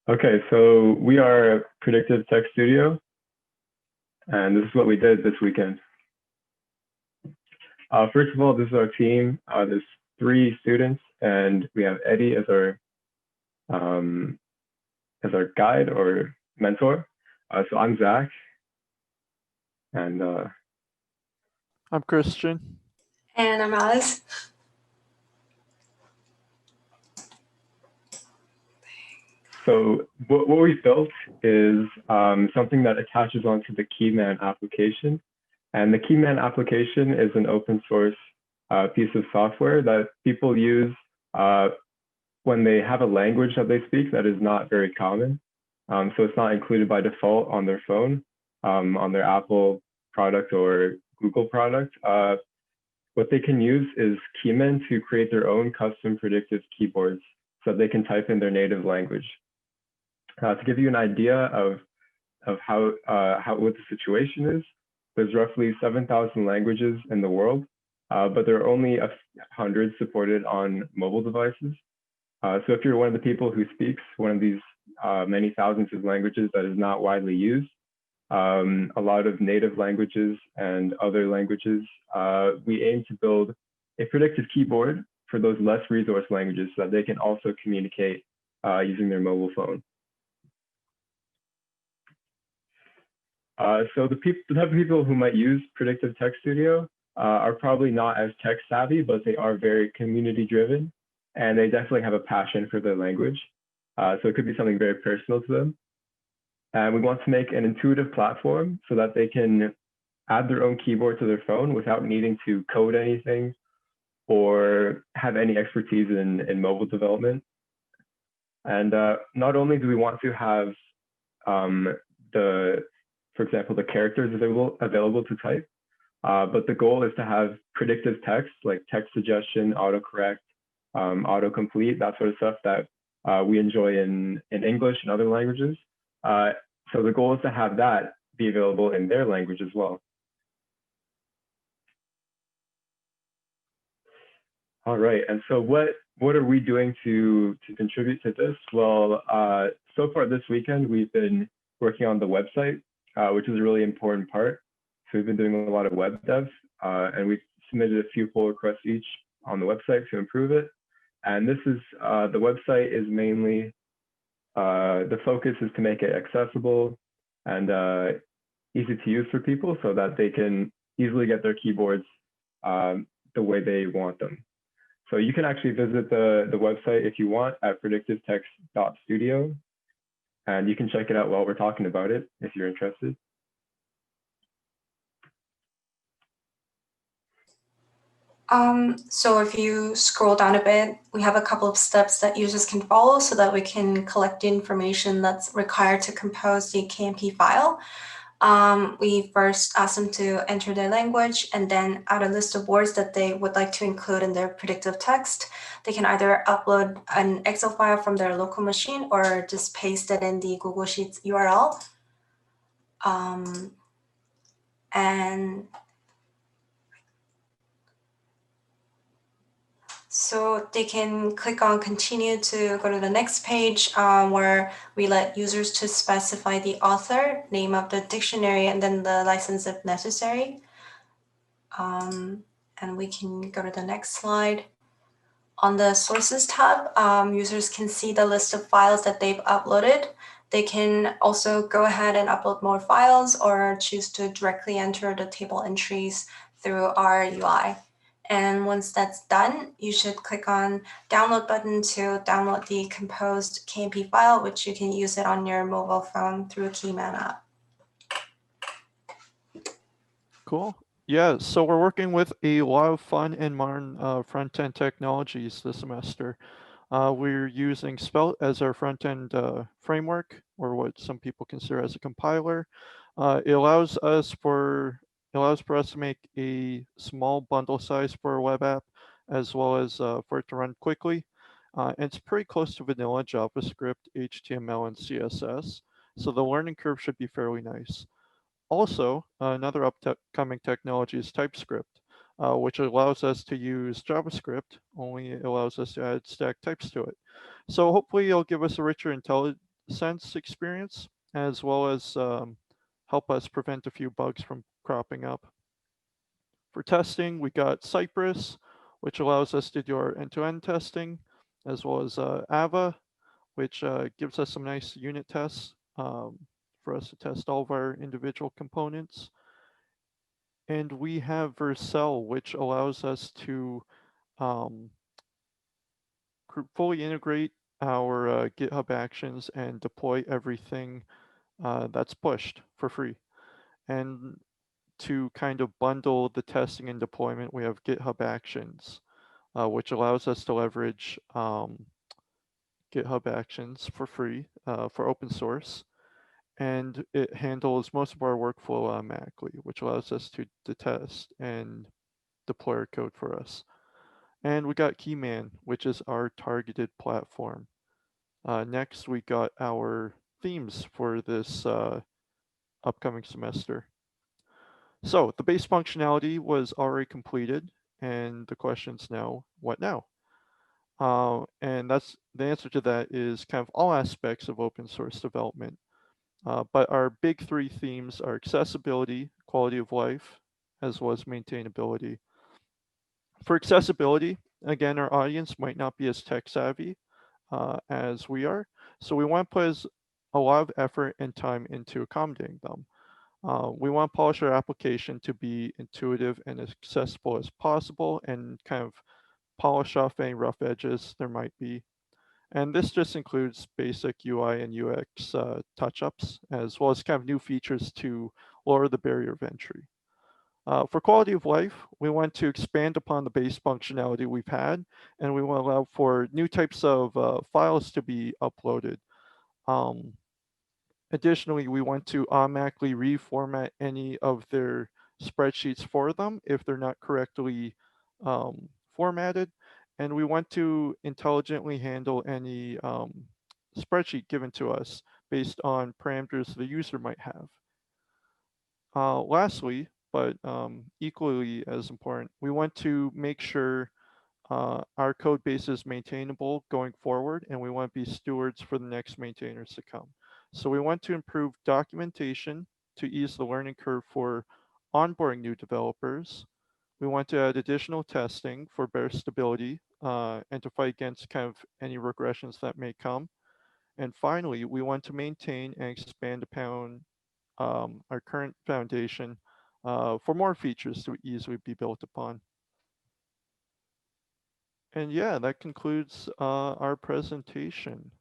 Okay, so we are Predictive Text Studio, and this is what we did this weekend. First of all, this is our team. There's 3 students, and we have Eddie as our guide or mentor. So I'm Zach, and I'm Christian. And I'm Alice. So what we built is something that attaches onto the Keyman application. And the Keyman application is an open source piece of software that people use when they have a language that they speak that is not very common. So it's not included by default on their phone, on their Apple product or Google product. What they can use is Keyman to create their own custom predictive keyboards so that they can type in their native language. To give you an idea of how what the situation is, there's roughly 7,000 languages in the world, but there are only 100 supported on mobile devices. So if you're one of the people who speaks one of these many thousands of languages that is not widely used, a lot of native languages and other languages, we aim to build a predictive keyboard for those less resource languages so that they can also communicate using their mobile phone. So the type of people who might use Predictive Text Studio are probably not as tech savvy, but they are very community driven, and they definitely have a passion for their language. So it could be something very personal to them. And we want to make an intuitive platform so that they can add their own keyboard to their phone without needing to code anything or have any expertise in mobile development. And not only do we want to have for example, the characters available to type, but the goal is to have predictive text like text suggestion, autocorrect, autocomplete, that sort of stuff that we enjoy in English and other languages. So the goal is to have that be available in their language as well. All right, and so what are we doing to contribute to this? Well, so far this weekend, we've been working on the website, which is a really important part. So we've been doing a lot of web dev, and we've submitted a few pull requests each on the website to improve it. And this is, the website is mainly, the focus is to make it accessible and easy to use for people so that they can easily get their keyboards the way they want them. So you can actually visit the website if you want at predictivetext.studio. And you can check it out while we're talking about it if you're interested. So if you scroll down a bit, we have a couple of steps that users can follow so that we can collect the information that's required to compose the KMP file. We first ask them to enter their language and then add a list of words that they would like to include in their predictive text. They can either upload an Excel file from their local machine or just paste it in the Google Sheets URL. And so they can click on continue to go to the next page where we let users to specify the author, name of the dictionary, and then the license if necessary. And we can go to the next slide. On the sources tab, users can see the list of files that they've uploaded. They can also go ahead and upload more files or choose to directly enter the table entries through our UI. And once that's done, you should click on download button to download the composed KMP file, which you can use it on your mobile phone through Keyman app. Cool. Yeah, so we're working with a lot of fun and modern front-end technologies this semester. We're using Svelte as our front-end framework, or what some people consider as a compiler. It allows for us to make a small bundle size for a web app, as well as for it to run quickly. And it's pretty close to vanilla JavaScript, HTML, and CSS, so the learning curve should be fairly nice. Also, another upcoming technology is TypeScript, which allows us to use JavaScript, only it allows us to add static types to it. So hopefully it'll give us a richer sense experience, as well as help us prevent a few bugs from cropping up. For testing, we got Cypress, which allows us to do our end-to-end testing, as well as Ava, which gives us some nice unit tests for us to test all of our individual components. And we have Vercel, which allows us to fully integrate our GitHub Actions and deploy everything that's pushed for free. And to kind of bundle the testing and deployment, we have GitHub Actions, which allows us to leverage GitHub Actions for free for open source. And it handles most of our workflow automatically, which allows us to test and deploy our code for us. And we got Keyman, which is our targeted platform. Next, we got our themes for this upcoming semester. So the base functionality was already completed, and the question's now, what now? And that's the answer to that is kind of all aspects of open source development. But our big three themes are accessibility, quality of life, as well as maintainability. For accessibility, again, our audience might not be as tech savvy as we are, so we want to put a lot of effort and time into accommodating them. We want to polish our application to be intuitive and accessible as possible and kind of polish off any rough edges there might be. And this just includes basic UI and UX touch-ups, as well as kind of new features to lower the barrier of entry. For quality of life, we want to expand upon the base functionality we've had, and we want to allow for new types of files to be uploaded. Additionally, we want to automatically reformat any of their spreadsheets for them if they're not correctly formatted. And we want to intelligently handle any spreadsheet given to us based on parameters the user might have. Lastly, but equally as important, we want to make sure our code base is maintainable going forward, and we want to be stewards for the next maintainers to come. So we want to improve documentation to ease the learning curve for onboarding new developers. We want to add additional testing for better stability and to fight against kind of any regressions that may come. And finally, we want to maintain and expand upon our current foundation for more features to easily be built upon. And yeah, that concludes our presentation.